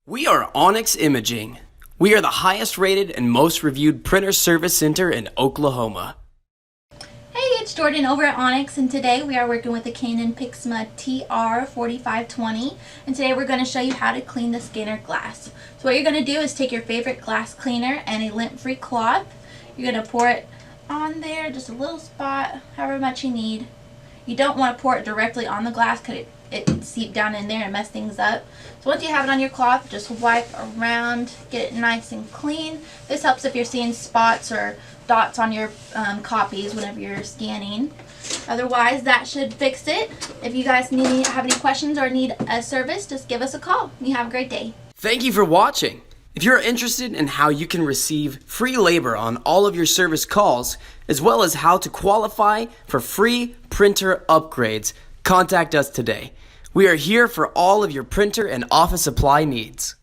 We are Onyx Imaging. We are the highest rated and most reviewed printer service center in Oklahoma. Hey, it's Jordan over at Onyx, and today we are working with the Canon Pixma TR4520, and today we're going to show you how to clean the scanner glass. So what you're going to do is take your favorite glass cleaner and a lint-free cloth. You're going to pour it on there, just a little spot, however much you need. You don't want to pour it directly on the glass because it seep down in there and mess things up. So once you have it on your cloth, just wipe around, get it nice and clean. This helps if you're seeing spots or dots on your copies whenever you're scanning. Otherwise, that should fix it. If you guys have any questions or need a service, just give us a call. You have a great day. Thank you for watching. If you're interested in how you can receive free labor on all of your service calls, as well as how to qualify for free printer upgrades, contact us today. We are here for all of your printer and office supply needs.